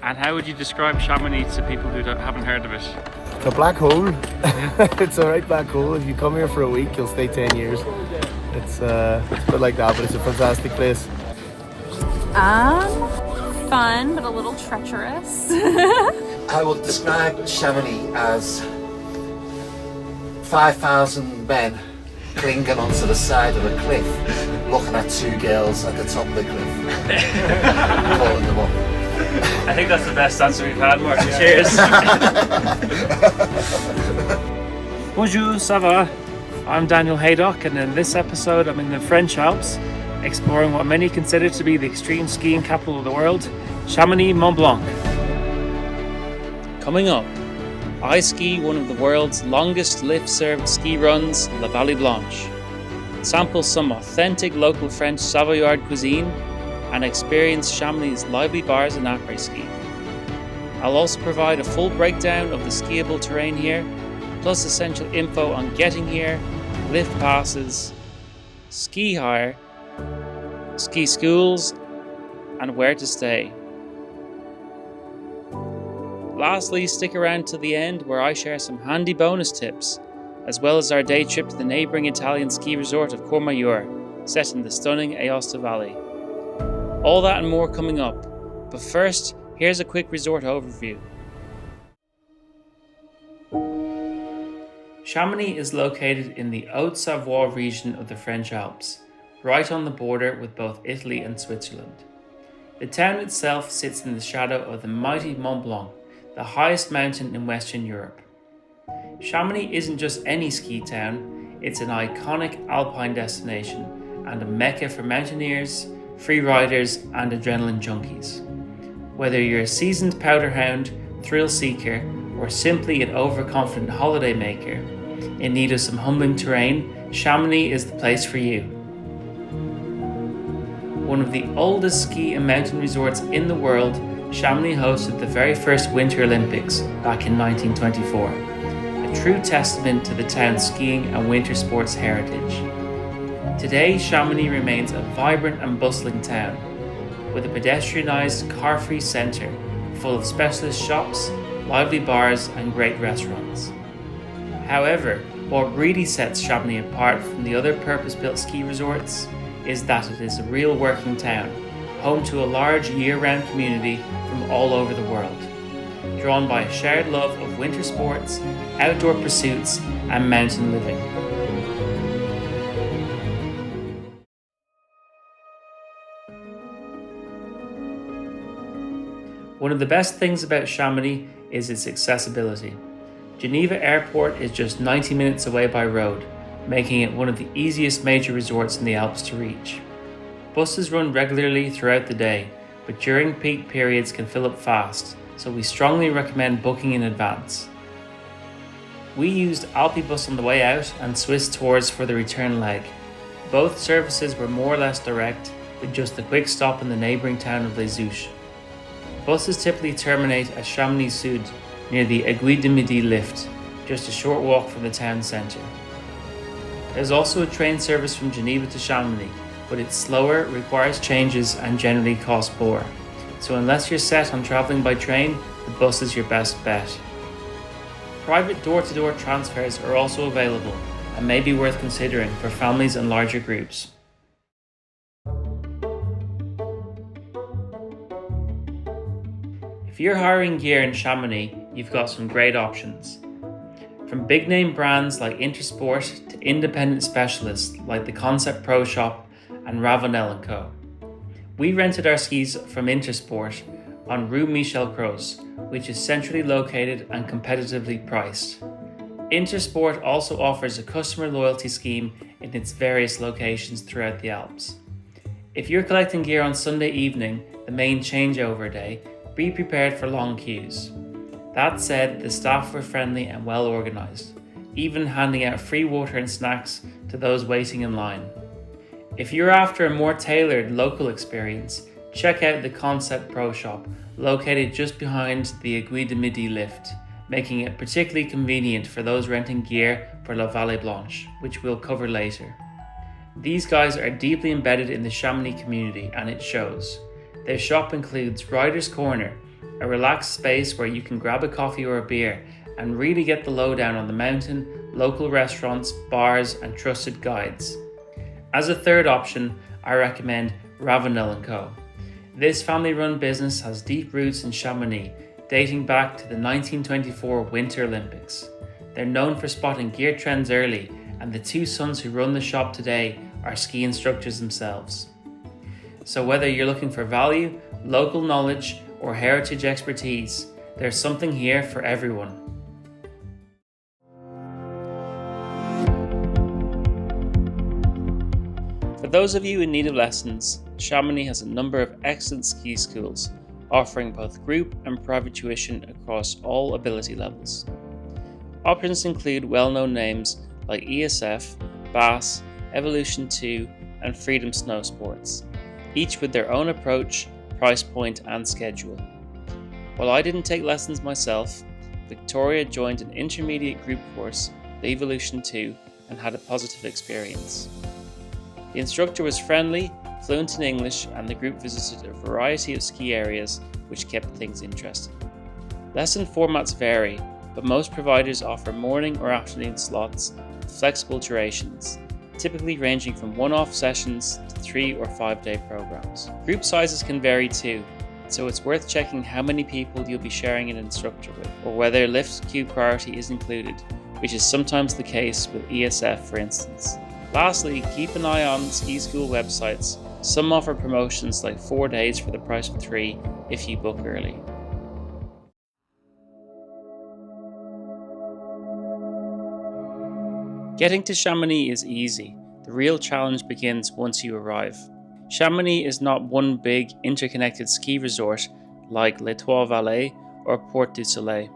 And how would you describe Chamonix to people who haven't heard of it? It's a black hole. It's a right black hole. If you come here for a week, you'll stay 10 years. It's a bit like that, but it's a fantastic place. Fun, but a little treacherous. I would describe Chamonix as 5,000 men clinging onto the side of a cliff, looking at two girls at the top of the cliff, pulling them up. I think that's the best answer we've had, Martin. Cheers. Bonjour, ça va? I'm Daniel Haydock, and in this episode I'm in the French Alps, exploring what many consider to be the extreme skiing capital of the world, Chamonix Mont Blanc. Coming up, I ski one of the world's longest lift-served ski runs, La Vallée Blanche, sample some authentic local French Savoyard cuisine, and experience Chamonix's lively bars and après-ski. I'll also provide a full breakdown of the skiable terrain here, plus essential info on getting here, lift passes, ski hire, ski schools, and where to stay. Lastly, stick around to the end where I share some handy bonus tips, as well as our day trip to the neighbouring Italian ski resort of Courmayeur, set in the stunning Aosta Valley. All that and more coming up, but first, here's a quick resort overview. Chamonix is located in the Haute-Savoie region of the French Alps, right on the border with both Italy and Switzerland. The town itself sits in the shadow of the mighty Mont Blanc, the highest mountain in Western Europe. Chamonix isn't just any ski town, it's an iconic alpine destination and a mecca for mountaineers, free riders and adrenaline junkies. Whether you're a seasoned powder hound, thrill seeker, or simply an overconfident holiday maker in need of some humbling terrain, Chamonix is the place for you. One of the oldest ski and mountain resorts in the world, Chamonix hosted the very first Winter Olympics back in 1924, a true testament to the town's skiing and winter sports heritage. Today, Chamonix remains a vibrant and bustling town, with a pedestrianised, car-free centre full of specialist shops, lively bars and great restaurants. However, what really sets Chamonix apart from the other purpose-built ski resorts is that it is a real working town, home to a large year-round community from all over the world, drawn by a shared love of winter sports, outdoor pursuits and mountain living. One of the best things about Chamonix is its accessibility. Geneva Airport is just 90 minutes away by road, making it one of the easiest major resorts in the Alps to reach. Buses run regularly throughout the day, but during peak periods can fill up fast, so we strongly recommend booking in advance. We used Alpibus on the way out and Swiss Tours for the return leg. Both services were more or less direct, with just a quick stop in the neighbouring town of Les Ouches. Buses typically terminate at Chamonix Sud, near the Aiguille de Midi lift, just a short walk from the town centre. There's also a train service from Geneva to Chamonix, but it's slower, requires changes and generally costs more. So unless you're set on travelling by train, the bus is your best bet. Private door-to-door transfers are also available and may be worth considering for families and larger groups. If you're hiring gear in Chamonix, you've got some great options. From big name brands like Intersport to independent specialists like the Concept Pro Shop and Ravenel & Co. We rented our skis from Intersport on Rue Michel Croz, which is centrally located and competitively priced. Intersport also offers a customer loyalty scheme in its various locations throughout the Alps. If you're collecting gear on Sunday evening, the main changeover day, be prepared for long queues. That said, the staff were friendly and well organised, even handing out free water and snacks to those waiting in line. If you're after a more tailored local experience, check out the Concept Pro Shop, located just behind the Aiguille de Midi lift, making it particularly convenient for those renting gear for La Vallée Blanche, which we'll cover later. These guys are deeply embedded in the Chamonix community and it shows. Their shop includes Riders Corner, a relaxed space where you can grab a coffee or a beer and really get the lowdown on the mountain, local restaurants, bars, and trusted guides. As a third option, I recommend Ravenel & Co. This family-run business has deep roots in Chamonix, dating back to the 1924 Winter Olympics. They're known for spotting gear trends early, and the two sons who run the shop today are ski instructors themselves. So whether you're looking for value, local knowledge, or heritage expertise, there's something here for everyone. For those of you in need of lessons, Chamonix has a number of excellent ski schools, offering both group and private tuition across all ability levels. Options include well-known names like ESF, Bass, Evolution 2, and Freedom Snow Sports, each with their own approach, price point, and schedule. While I didn't take lessons myself, Victoria joined an intermediate group course, the Evolution 2, and had a positive experience. The instructor was friendly, fluent in English, and the group visited a variety of ski areas, which kept things interesting. Lesson formats vary, but most providers offer morning or afternoon slots with flexible durations, typically ranging from one-off sessions to 3 or 5 day programs. Group sizes can vary too, so it's worth checking how many people you'll be sharing an instructor with, or whether lift queue priority is included, which is sometimes the case with ESF for instance. Lastly, keep an eye on ski school websites. Some offer promotions like 4 days for the price of 3 if you book early. Getting to Chamonix is easy. The real challenge begins once you arrive. Chamonix is not one big interconnected ski resort like Les Trois Vallées or Porte du Soleil.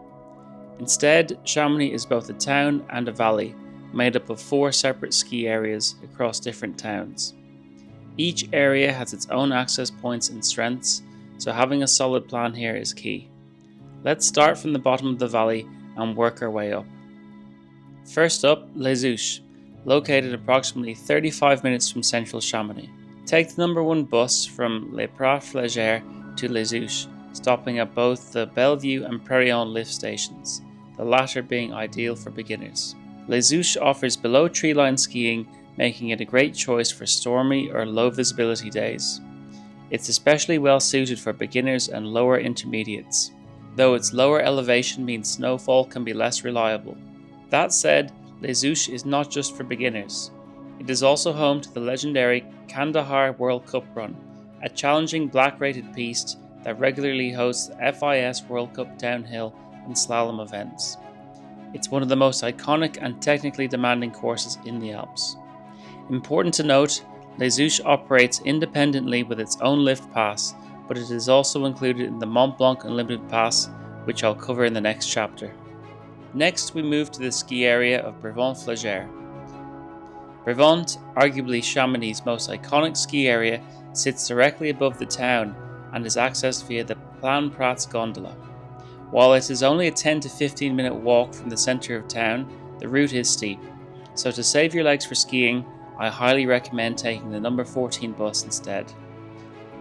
Instead, Chamonix is both a town and a valley, made up of 4 separate ski areas across different towns. Each area has its own access points and strengths, so having a solid plan here is key. Let's start from the bottom of the valley and work our way up. First up, Les Ouches, located approximately 35 minutes from central Chamonix. Take the number 1 bus from Les Prat Flégères to Les Ouches, stopping at both the Bellevue and Prairie lift stations, the latter being ideal for beginners. Les Ouches offers below treeline skiing, making it a great choice for stormy or low visibility days. It's especially well suited for beginners and lower intermediates, though its lower elevation means snowfall can be less reliable. That said, Les Ouches is not just for beginners. It is also home to the legendary Kandahar World Cup Run, a challenging black-rated piste that regularly hosts FIS World Cup downhill and slalom events. It's one of the most iconic and technically demanding courses in the Alps. Important to note, Les Ouches operates independently with its own lift pass, but it is also included in the Mont Blanc Unlimited Pass, which I'll cover in the next chapter. Next, we move to the ski area of Brevant-Flégère. Brevant, arguably Chamonix's most iconic ski area, sits directly above the town and is accessed via the Plan Prats gondola. While it is only a 10 to 15 minute walk from the centre of town, the route is steep, so to save your legs for skiing, I highly recommend taking the number 14 bus instead.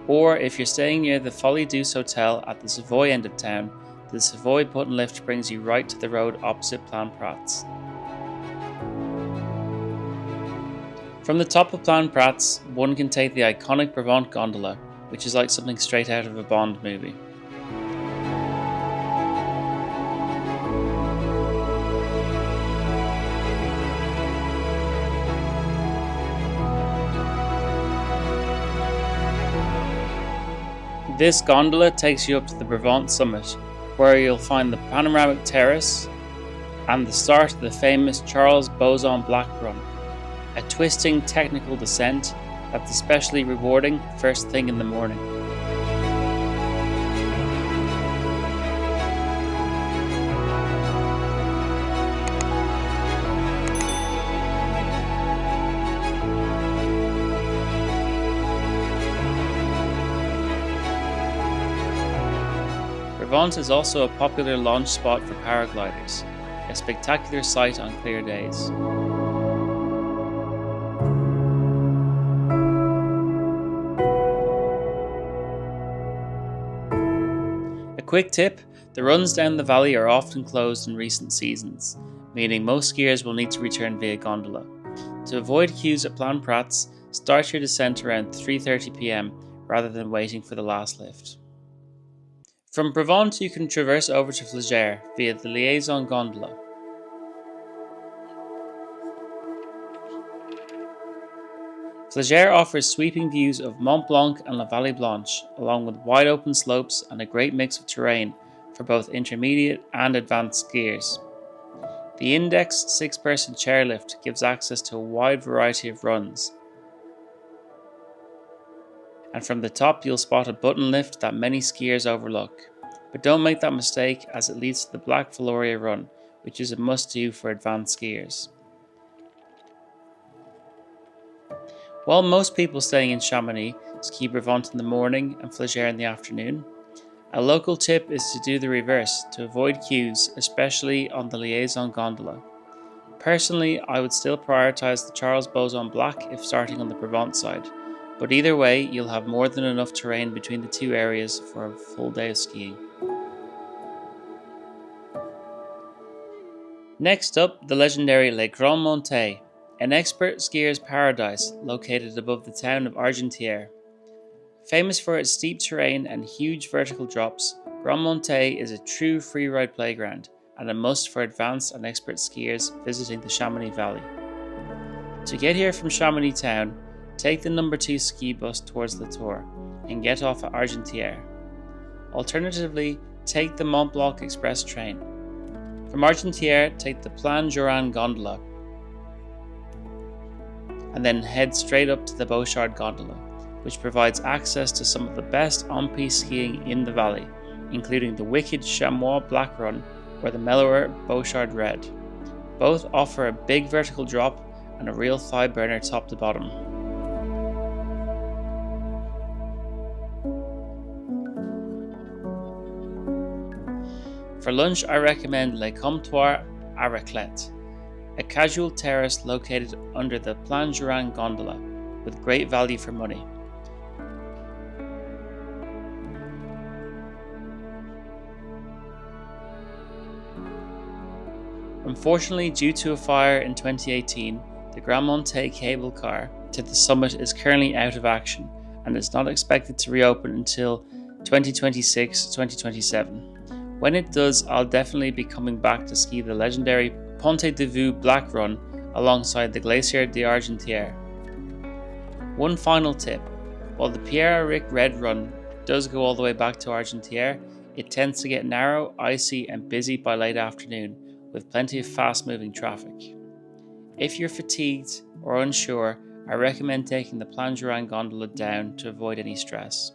Or if you're staying near the Folie Douce Hotel at the Savoy end of town, the Savoy button lift brings you right to the road opposite Plan Prats. From the top of Plan Prats, one can take the iconic Brevant gondola, which is like something straight out of a Bond movie. This gondola takes you up to the Brevant summit, where you'll find the panoramic terrace and the start of the famous Charles Bozon Black Run, a twisting technical descent that's especially rewarding first thing in the morning. Brevant is also a popular launch spot for paragliders, a spectacular sight on clear days. A quick tip, the runs down the valley are often closed in recent seasons, meaning most skiers will need to return via gondola. To avoid queues at Plan Prats, start your descent around 3:30 p.m. rather than waiting for the last lift. From Brevant you can traverse over to Flagère via the liaison gondola. Flagère offers sweeping views of Mont Blanc and la Vallée Blanche, along with wide open slopes and a great mix of terrain for both intermediate and advanced skiers. The Index 6-person chairlift gives access to a wide variety of runs. And from the top you'll spot a button lift that many skiers overlook. But don't make that mistake, as it leads to the Black Valoria run, which is a must-do for advanced skiers. While most people staying in Chamonix ski Brevant in the morning and Flagère in the afternoon, a local tip is to do the reverse to avoid queues, especially on the liaison gondola. Personally, I would still prioritise the Charles Boson Black if starting on the Brevant side, but either way you'll have more than enough terrain between the two areas for a full day of skiing. Next up, the legendary Les Grands Montées, an expert skier's paradise located above the town of Argentière. Famous for its steep terrain and huge vertical drops, Grand Montées is a true freeride playground and a must for advanced and expert skiers visiting the Chamonix Valley. To get here from Chamonix town, take the number 2 ski bus towards La Tour and get off at Argentière. Alternatively, take the Mont Blanc Express train. From Argentière, take the Plan Joran gondola and then head straight up to the Bouchard gondola, which provides access to some of the best on-piste skiing in the valley, including the wicked Chamois Black Run or the mellower Bouchard Red. Both offer a big vertical drop and a real thigh burner top to bottom. For lunch, I recommend Le Comptoir à Raclette, a casual terrace located under the Plan Joran gondola with great value for money. Unfortunately, due to a fire in 2018, the Grand Montées cable car to the summit is currently out of action and is not expected to reopen until 2026-2027. When it does, I'll definitely be coming back to ski the legendary Ponte de Vue Black Run alongside the Glacier d'Argentière. One final tip, while the Pierre-Eric Red Run does go all the way back to Argentière, it tends to get narrow, icy and busy by late afternoon, with plenty of fast-moving traffic. If you're fatigued or unsure, I recommend taking the Plan Joran gondola down to avoid any stress.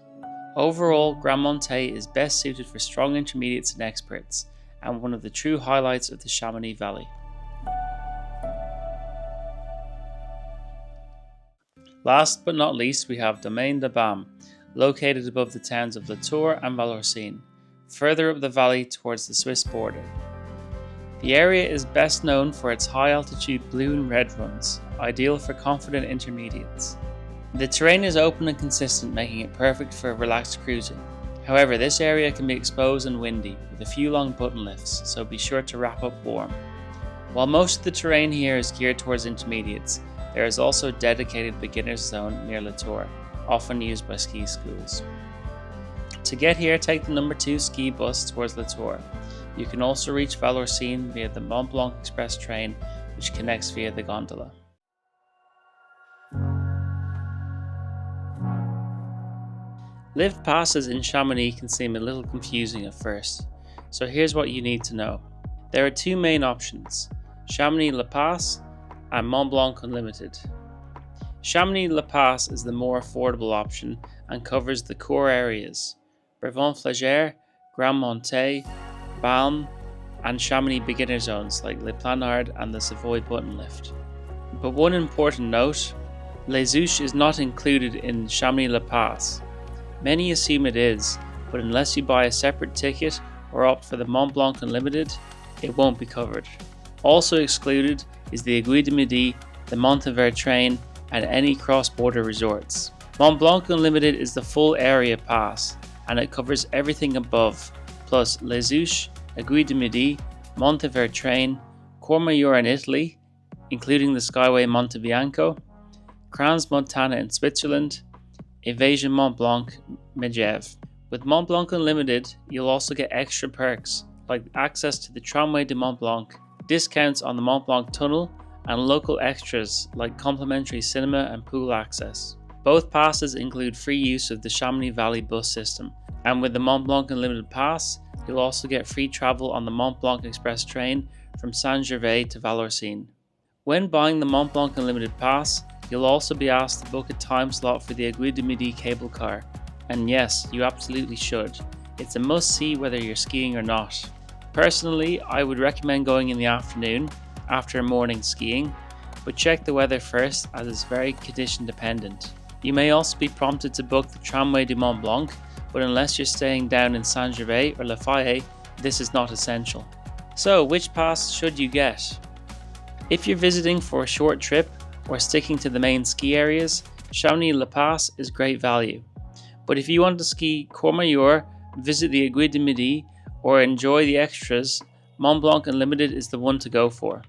Overall, Grand Montées is best suited for strong intermediates and experts, and one of the true highlights of the Chamonix Valley. Last but not least, we have Domaine de Bam, located above the towns of La Tour and Vallorcine, further up the valley towards the Swiss border. The area is best known for its high-altitude blue and red runs, ideal for confident intermediates. The terrain is open and consistent, making it perfect for relaxed cruising. However, this area can be exposed and windy, with a few long button lifts, so be sure to wrap up warm. While most of the terrain here is geared towards intermediates, there is also a dedicated beginner's zone near La Tour, often used by ski schools. To get here, take the number 2 ski bus towards La Tour. You can also reach Vallorcine via the Mont Blanc Express train, which connects via the gondola. Lift passes in Chamonix can seem a little confusing at first, so here's what you need to know. There are 2 main options, Chamonix Le Pass and Mont Blanc Unlimited. Chamonix Le Pass is the more affordable option and covers the core areas, Brevant Flagère, Grand Montées, Balme, and Chamonix beginner zones like Le Planard and the Savoy button lift. But one important note, Les Ouches is not included in Chamonix Le Pass. Many assume it is, but unless you buy a separate ticket or opt for the Mont Blanc Unlimited, it won't be covered. Also excluded is the Aiguille du Midi, the Montvert train, and any cross-border resorts. Mont Blanc Unlimited is the full area pass, and it covers everything above, plus Les Ouches, Aiguille du Midi, Montevertrain, Courmayeur in Italy, including the Skyway Monte Bianco, Crans Montana in Switzerland, Evasion Mont Blanc, Megève. With Mont Blanc Unlimited, you'll also get extra perks like access to the Tramway de Mont Blanc, discounts on the Mont Blanc Tunnel, and local extras like complimentary cinema and pool access. Both passes include free use of the Chamonix Valley bus system, and with the Mont Blanc Unlimited Pass, you'll also get free travel on the Mont Blanc Express train from Saint-Gervais to Vallorcine. When buying the Mont Blanc Unlimited Pass, you'll also be asked to book a time slot for the Aiguille du Midi cable car. And yes, you absolutely should. It's a must-see whether you're skiing or not. Personally, I would recommend going in the afternoon, after a morning skiing, but check the weather first as it's very condition dependent. You may also be prompted to book the Tramway du Mont Blanc, but unless you're staying down in Saint-Gervais or La Fayette, this is not essential. So, which pass should you get? If you're visiting for a short trip or sticking to the main ski areas, Chamonix Le Pass is great value. But if you want to ski Courmayeur, visit the Aiguille du Midi, or enjoy the extras, Mont Blanc Unlimited is the one to go for.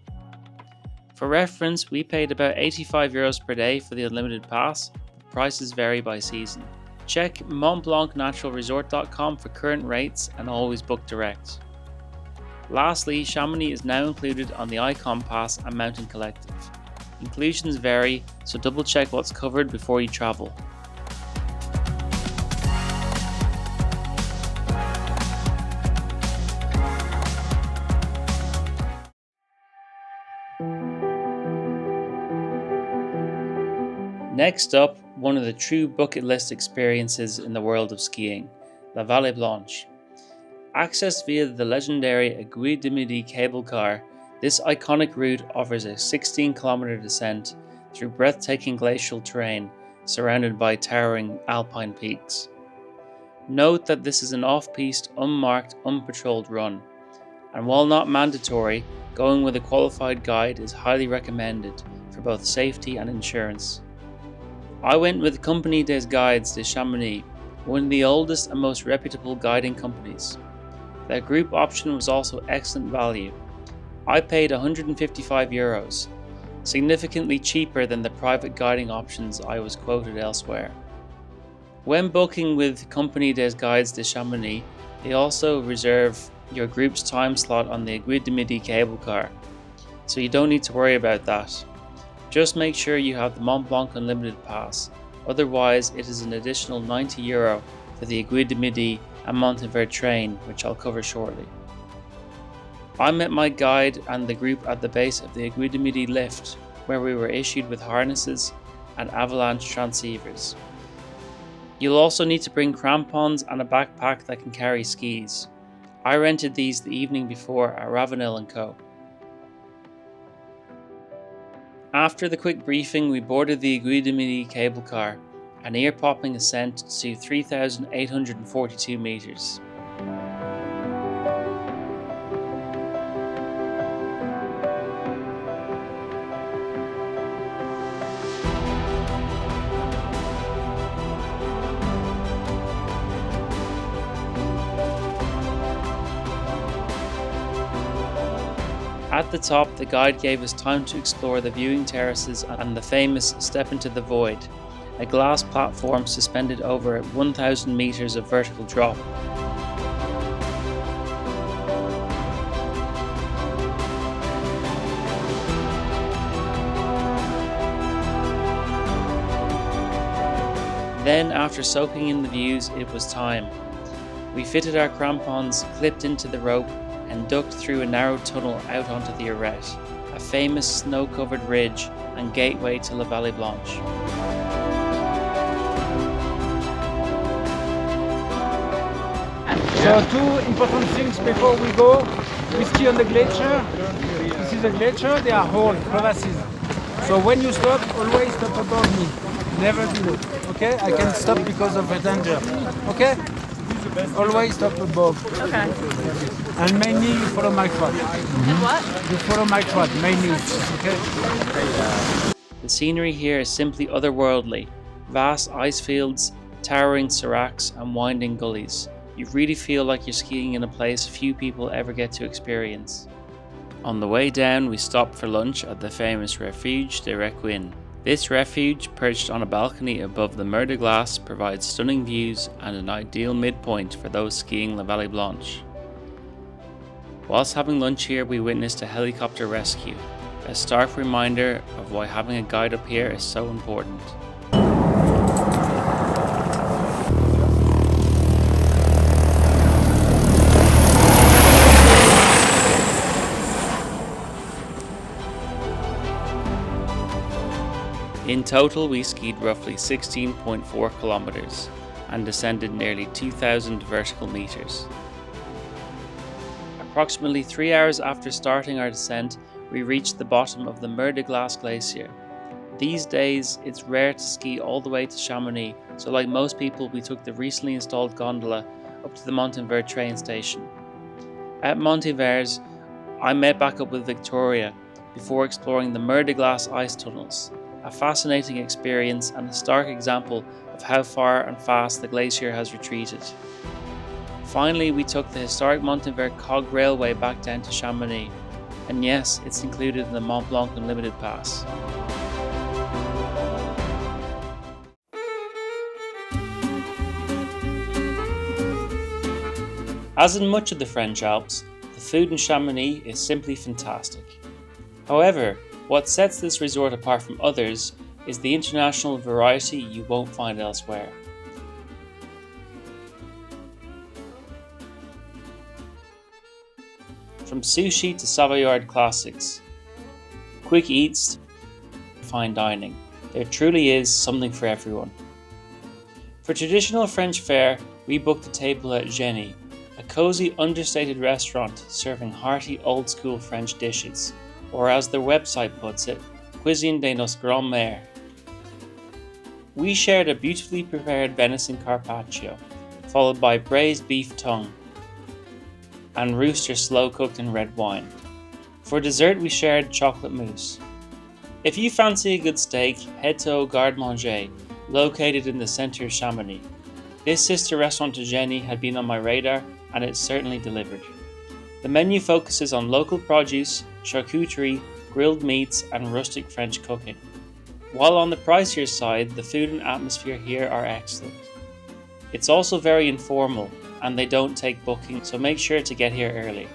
For reference, we paid about €85 per day for the Unlimited Pass. Prices vary by season. Check montblancnaturalresort.com for current rates and always book direct. Lastly, Chamonix is now included on the Icon Pass and Mountain Collective. Inclusions vary, so double check what's covered before you travel. Next up, one of the true bucket list experiences in the world of skiing, La Vallée Blanche. Accessed via the legendary Aiguille du Midi cable car, this iconic route offers a 16-kilometer descent through breathtaking glacial terrain surrounded by towering alpine peaks. Note that this is an off-piste, unmarked, unpatrolled run, and while not mandatory, going with a qualified guide is highly recommended for both safety and insurance. I went with Compagnie des Guides de Chamonix, one of the oldest and most reputable guiding companies. Their group option was also excellent value. I paid €155, significantly cheaper than the private guiding options I was quoted elsewhere. When booking with Compagnie des Guides de Chamonix, they also reserve your group's time slot on the Aiguille du Midi cable car, so you don't need to worry about that. Just make sure you have the Mont Blanc Unlimited Pass, otherwise it is an additional €90 for the Aiguille du Midi and Montevertrain, which I'll cover shortly. I met my guide and the group at the base of the Aiguille du Midi lift, where we were issued with harnesses and avalanche transceivers. You'll also need to bring crampons and a backpack that can carry skis. I rented these the evening before at Ravenel & Co. After the quick briefing, we boarded the Aiguille du Midi cable car, an ear-popping ascent to 3,842 meters. At the top, the guide gave us time to explore the viewing terraces and the famous Step into the Void, a glass platform suspended over 1,000 meters of vertical drop. Then, after soaking in the views, it was time. We fitted our crampons, clipped into the rope, and ducked through a narrow tunnel out onto the arête, a famous snow-covered ridge and gateway to La Vallée Blanche. So two important things before we go. We ski on the glacier. This is a glacier, there are holes, crevasses. So when you stop, always stop above me. Never below. Okay? I can stop because of the danger. Okay? Always stop above. Okay. And mainly you follow my trot. And what? You follow my trot, mainly. Okay? The scenery here is simply otherworldly. Vast ice fields, towering seracs and winding gullies. You really feel like you're skiing in a place few people ever get to experience. On the way down, we stopped for lunch at the famous Refuge de Requin. This refuge, perched on a balcony above the Mer de Glace, provides stunning views and an ideal midpoint for those skiing La Vallée Blanche. Whilst having lunch here, we witnessed a helicopter rescue, a stark reminder of why having a guide up here is so important. In total, we skied roughly 16.4 kilometers and descended nearly 2,000 vertical meters. Approximately 3 hours after starting our descent, we reached the bottom of the Mer de Glace glacier. These days, it's rare to ski all the way to Chamonix, so like most people, we took the recently installed gondola up to the Montenvers train station. At Montenvers, I met back up with Victoria before exploring the Mer de Glace ice tunnels, a fascinating experience and a stark example of how far and fast the glacier has retreated. Finally, we took the historic Montenvers cog railway back down to Chamonix, and yes, it's included in the Mont Blanc Unlimited Pass. As in much of the French Alps, the food in Chamonix is simply fantastic. However, what sets this resort apart from others is the international variety you won't find elsewhere. From sushi to Savoyard classics, quick eats, fine dining, there truly is something for everyone. For traditional French fare, we booked a table at Génie, a cozy, understated restaurant serving hearty, old-school French dishes, or as their website puts it, cuisine de nos grand-mères. We shared a beautifully prepared venison carpaccio, followed by braised beef tongue, and rooster slow-cooked in red wine. For dessert, we shared chocolate mousse. If you fancy a good steak, head to Au Garde-Manger, located in the centre of Chamonix. This sister restaurant to Génie had been on my radar, and it certainly delivered. The menu focuses on local produce, charcuterie, grilled meats, and rustic French cooking. While on the pricier side, the food and atmosphere here are excellent. It's also very informal, and they don't take booking, so make sure to get here early.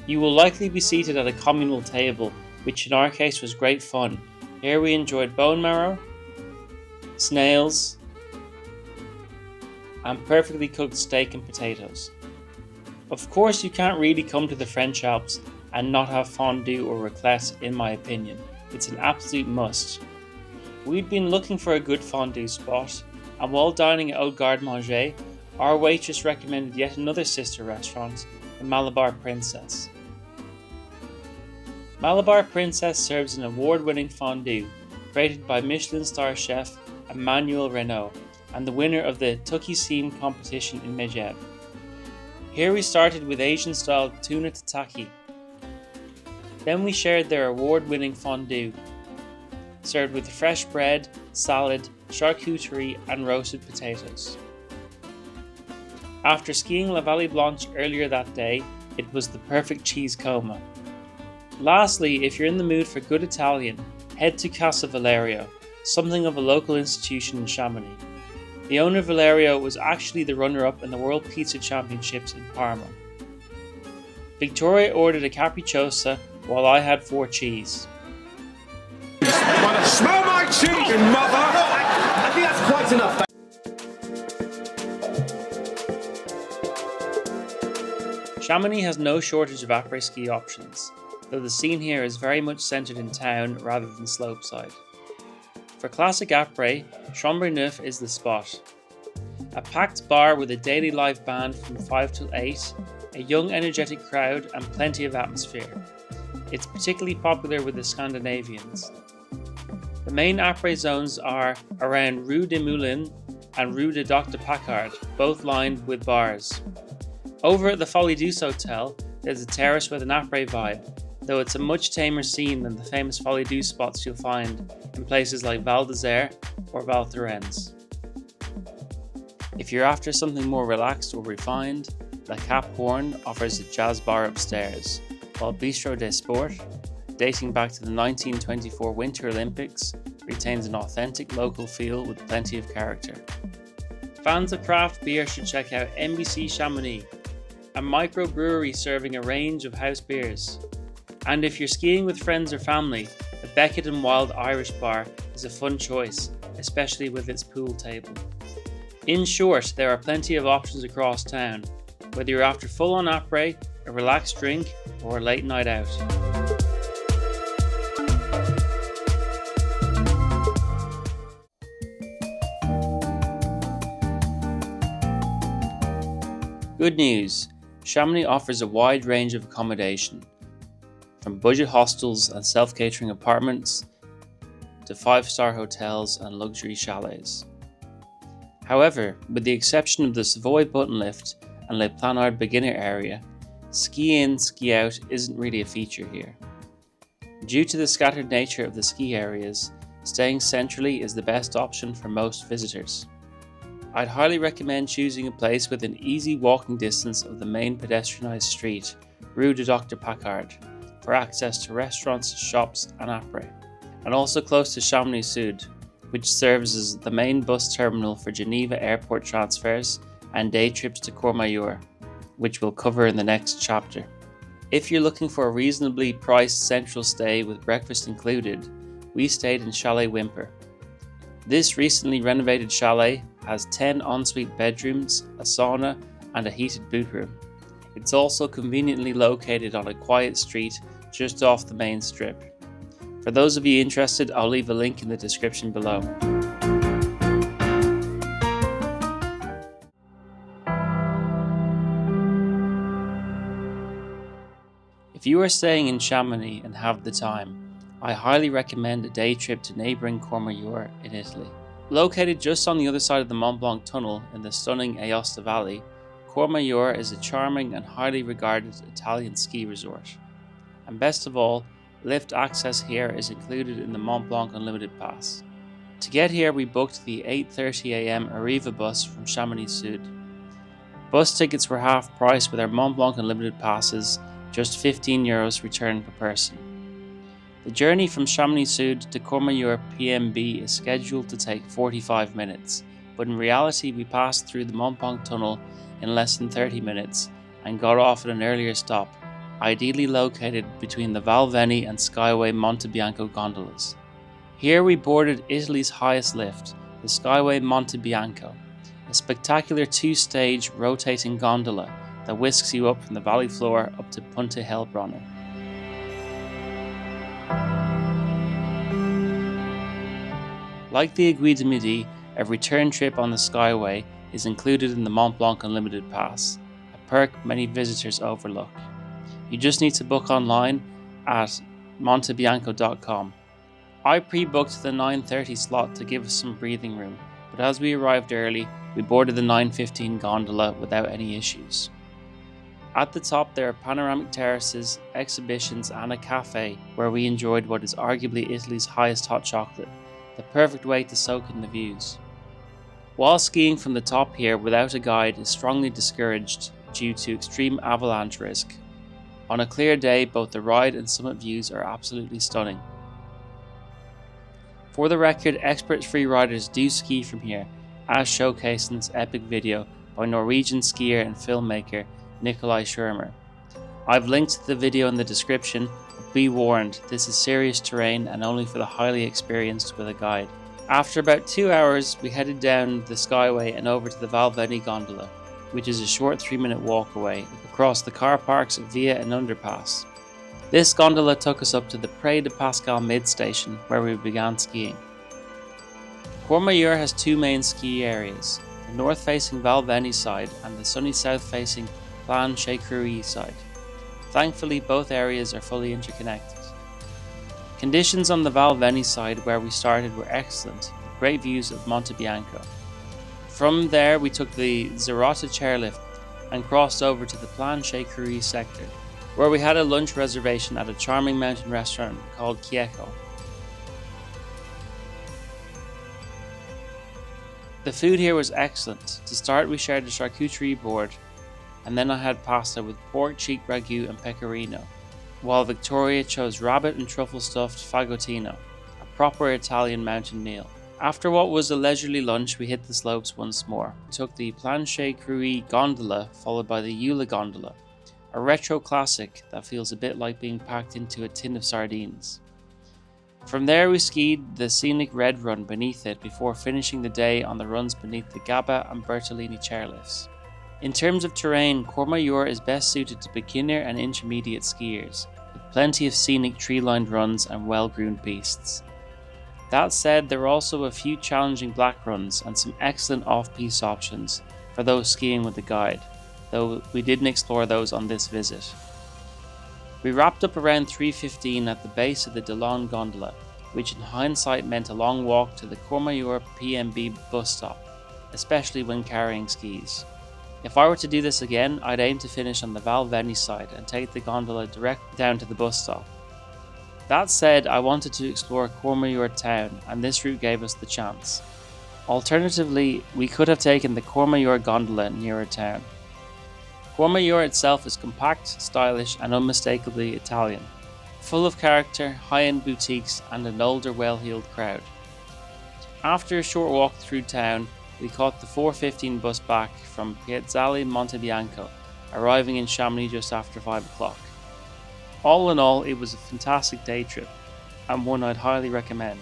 You will likely be seated at a communal table, which in our case was great fun. Here we enjoyed bone marrow, snails, and perfectly cooked steak and potatoes. Of course, you can't really come to the French Alps and not have fondue or raclette, in my opinion. It's an absolute must. We'd been looking for a good fondue spot, and while dining at Au Garde-Manger, our waitress recommended yet another sister restaurant, the Malabar Princess. Malabar Princess serves an award-winning fondue created by Michelin star chef Emmanuel Renaud and the winner of the Tukisine competition in Megève. Here we started with Asian-style tuna tataki. Then we shared their award-winning fondue, served with fresh bread, salad, charcuterie, and roasted potatoes. After skiing La Vallée Blanche earlier that day, it was the perfect cheese coma. Lastly, if you're in the mood for good Italian, head to Casa Valerio, something of a local institution in Chamonix. The owner Valerio was actually the runner-up in the World Pizza Championships in Parma. Victoria ordered a capricciosa while I had 4 cheese. Smell my cheese, you mother! I think that's quite enough. Chamonix has no shortage of après-ski options, though the scene here is very much centred in town rather than slopeside. For classic après, Chambre Neuf is the spot. A packed bar with a daily live band from 5 till 8, a young energetic crowd and plenty of atmosphere. It's particularly popular with the Scandinavians. The main après zones are around Rue des Moulins and Rue de Dr. Paccard, both lined with bars. Over at the Folie Douce Hotel, there's a terrace with an après vibe, though it's a much tamer scene than the famous Folie Douce spots you'll find in places like Val d'Isère or Val Thorens. If you're after something more relaxed or refined, La Cap Horn offers a jazz bar upstairs, while Bistro des Sports, dating back to the 1924 Winter Olympics, retains an authentic local feel with plenty of character. Fans of craft beer should check out NBC Chamonix, a microbrewery serving a range of house beers. And if you're skiing with friends or family, the Beckett and Wild Irish Bar is a fun choice, especially with its pool table. In short, there are plenty of options across town, whether you're after full-on après, a relaxed drink, or a late night out. Good news, Chamonix offers a wide range of accommodation, from budget hostels and self-catering apartments to 5-star hotels and luxury chalets. However, with the exception of the Savoy button lift and Le Planard beginner area, ski in, ski out isn't really a feature here. Due to the scattered nature of the ski areas, staying centrally is the best option for most visitors. I'd highly recommend choosing a place within easy walking distance of the main pedestrianised street, Rue de Dr. Paccard, for access to restaurants, shops and après, and also close to Chamonix Sud, which serves as the main bus terminal for Geneva airport transfers and day trips to Courmayeur, which we'll cover in the next chapter. If you're looking for a reasonably priced central stay with breakfast included, we stayed in Chalet Whymper. This recently renovated chalet has 10 ensuite bedrooms, a sauna and a heated boot room. It's also conveniently located on a quiet street just off the main strip. For those of you interested, I'll leave a link in the description below. If you are staying in Chamonix and have the time, I highly recommend a day trip to neighbouring Courmayeur in Italy. Located just on the other side of the Mont Blanc tunnel in the stunning Aosta Valley, Courmayeur is a charming and highly regarded Italian ski resort. And best of all, lift access here is included in the Mont Blanc Unlimited Pass. To get here, we booked the 8:30 AM Arriva bus from Chamonix Sud. Bus tickets were half price with our Mont Blanc Unlimited passes, just €15 return per person. The journey from Chamonix Sud to Courmayeur PMB is scheduled to take 45 minutes, but in reality we passed through the Mont Blanc tunnel in less than 30 minutes and got off at an earlier stop, ideally located between the Val Veni and Skyway Monte Bianco gondolas. Here we boarded Italy's highest lift, the Skyway Monte Bianco, a spectacular 2-stage rotating gondola that whisks you up from the valley floor up to Punta Heilbronner. Like the Aiguille du Midi, a return trip on the Skyway is included in the Mont Blanc Unlimited Pass, a perk many visitors overlook. You just need to book online at montebianco.com. I pre-booked the 9:30 slot to give us some breathing room, but as we arrived early, we boarded the 9:15 gondola without any issues. At the top there are panoramic terraces, exhibitions and a cafe where we enjoyed what is arguably Italy's highest hot chocolate, the perfect way to soak in the views. While skiing from the top here without a guide is strongly discouraged due to extreme avalanche risk. On a clear day, both the ride and summit views are absolutely stunning. For the record, expert freeriders do ski from here, as showcased in this epic video by Norwegian skier and filmmaker Nikolai Schirmer. I've linked the video in the description, but be warned, this is serious terrain and only for the highly experienced with a guide. After about 2 hours, we headed down the Skyway and over to the Val Veni gondola, which is a short 3-minute walk away across the car parks via an underpass. This gondola took us up to the Pré de Pascal mid-station where we began skiing. Courmayeur has 2 main ski areas, the north-facing Val Veni side and the sunny south-facing Plan Chez Cruy side. Thankfully, both areas are fully interconnected. Conditions on the Val Veni side where we started were excellent, with great views of Monte Bianco. From there we took the Zerota chairlift and crossed over to the Plan Chez Cruy sector, where we had a lunch reservation at a charming mountain restaurant called Chieco. The food here was excellent. To start, we shared a charcuterie board, and then I had pasta with pork cheek ragu and pecorino, while Victoria chose rabbit and truffle stuffed fagottino, a proper Italian mountain meal. After what was a leisurely lunch, we hit the slopes once more. We took the Planche Cruy gondola, followed by the Eula gondola, a retro classic that feels a bit like being packed into a tin of sardines. From there we skied the scenic Red Run beneath it before finishing the day on the runs beneath the Gabba and Bertolini chairlifts. In terms of terrain, Courmayeur is best suited to beginner and intermediate skiers, with plenty of scenic tree-lined runs and well-groomed pistes. That said, there are also a few challenging black runs and some excellent off-piste options for those skiing with a guide, though we didn't explore those on this visit. We wrapped up around 3:15 at the base of the Delon gondola, which in hindsight meant a long walk to the Courmayeur PMB bus stop, especially when carrying skis. If I were to do this again, I'd aim to finish on the Val Veni side and take the gondola direct down to the bus stop. That said, I wanted to explore Courmayeur town, and this route gave us the chance. Alternatively, we could have taken the Courmayeur gondola nearer town. Courmayeur itself is compact, stylish, and unmistakably Italian, full of character, high-end boutiques, and an older, well-heeled crowd. After a short walk through town, we caught the 4:15 bus back from Piazzale Montebianco, arriving in Chamonix just after 5 o'clock. All in all, it was a fantastic day trip, and one I'd highly recommend.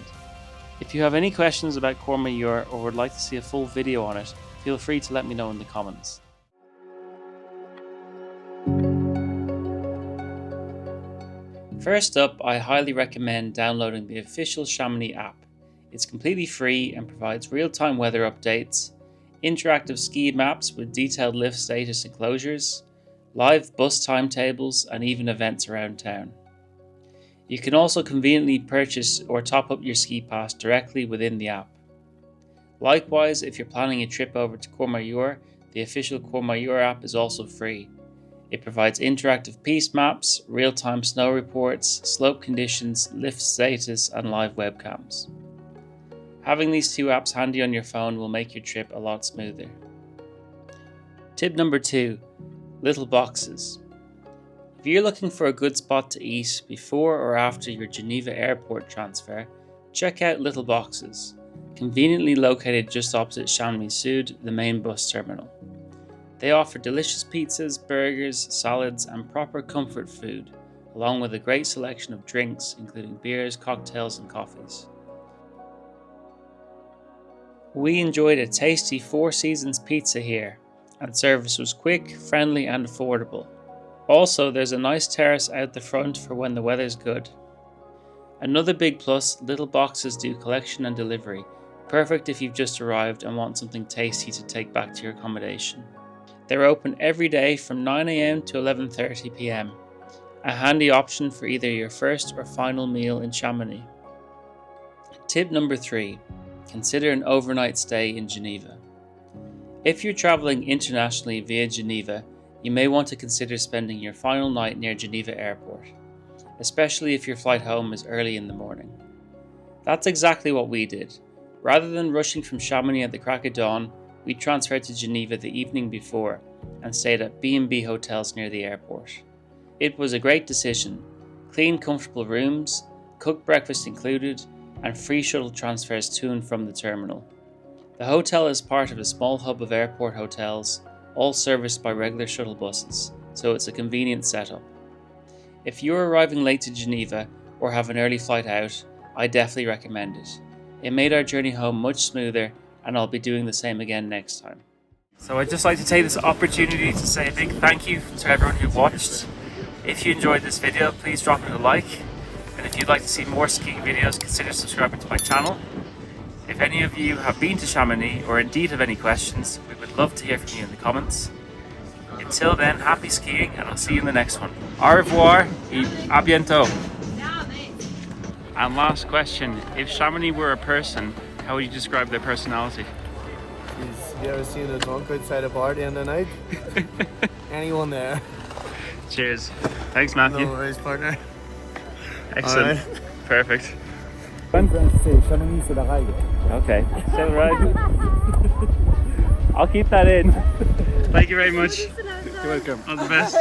If you have any questions about Courmayeur or would like to see a full video on it, feel free to let me know in the comments. First up, I highly recommend downloading the official Chamonix app. It's completely free and provides real-time weather updates, interactive ski maps with detailed lift status enclosures, live bus timetables, and even events around town. You can also conveniently purchase or top up your ski pass directly within the app. Likewise, if you're planning a trip over to Courmayeur, the official Courmayeur app is also free. It provides interactive piste maps, real-time snow reports, slope conditions, lift status, and live webcams. Having these two apps handy on your phone will make your trip a lot smoother. Tip number 2. Little boxes. If you're looking for a good spot to eat before or after your Geneva airport transfer, check out Little Boxes, conveniently located just opposite Chamonix Sud, the main bus terminal. They offer delicious pizzas, burgers, salads, and proper comfort food, along with a great selection of drinks, including beers, cocktails, and coffees. We enjoyed a tasty Four Seasons pizza here, and service was quick, friendly, and affordable. Also, there's a nice terrace out the front for when the weather's good. Another big plus, Little Boxes do collection and delivery, perfect if you've just arrived and want something tasty to take back to your accommodation. They're open every day from 9 AM to 11:30 PM, a handy option for either your first or final meal in Chamonix. Tip number 3. Consider an overnight stay in Geneva. If you're traveling internationally via Geneva, you may want to consider spending your final night near Geneva Airport, especially if your flight home is early in the morning. That's exactly what we did. Rather than rushing from Chamonix at the crack of dawn, we transferred to Geneva the evening before and stayed at B&B hotels near the airport. It was a great decision. Clean, comfortable rooms, cooked breakfast included, and free shuttle transfers to and from the terminal. The hotel is part of a small hub of airport hotels, all serviced by regular shuttle buses, so it's a convenient setup. If you're arriving late to Geneva or have an early flight out, I definitely recommend it. It made our journey home much smoother, and I'll be doing the same again next time. So I'd just like to take this opportunity to say a big thank you to everyone who watched. If you enjoyed this video, please drop it a like. And if you'd like to see more skiing videos, consider subscribing to my channel. If any of you have been to Chamonix or indeed have any questions, we would love to hear from you in the comments. Until then, happy skiing, and I'll see you in the next one. Au revoir et à bientôt. And last question, if Chamonix were a person, how would you describe their personality? Have you ever seen a drunk outside a bar at the end of the night? Anyone there? Cheers. Thanks, Matthew. No worries, partner. Excellent. All right. Perfect. C'est Chamonix, c'est la rail. Okay, so right. I'll keep that in. Thank you very much. You're welcome. All the best.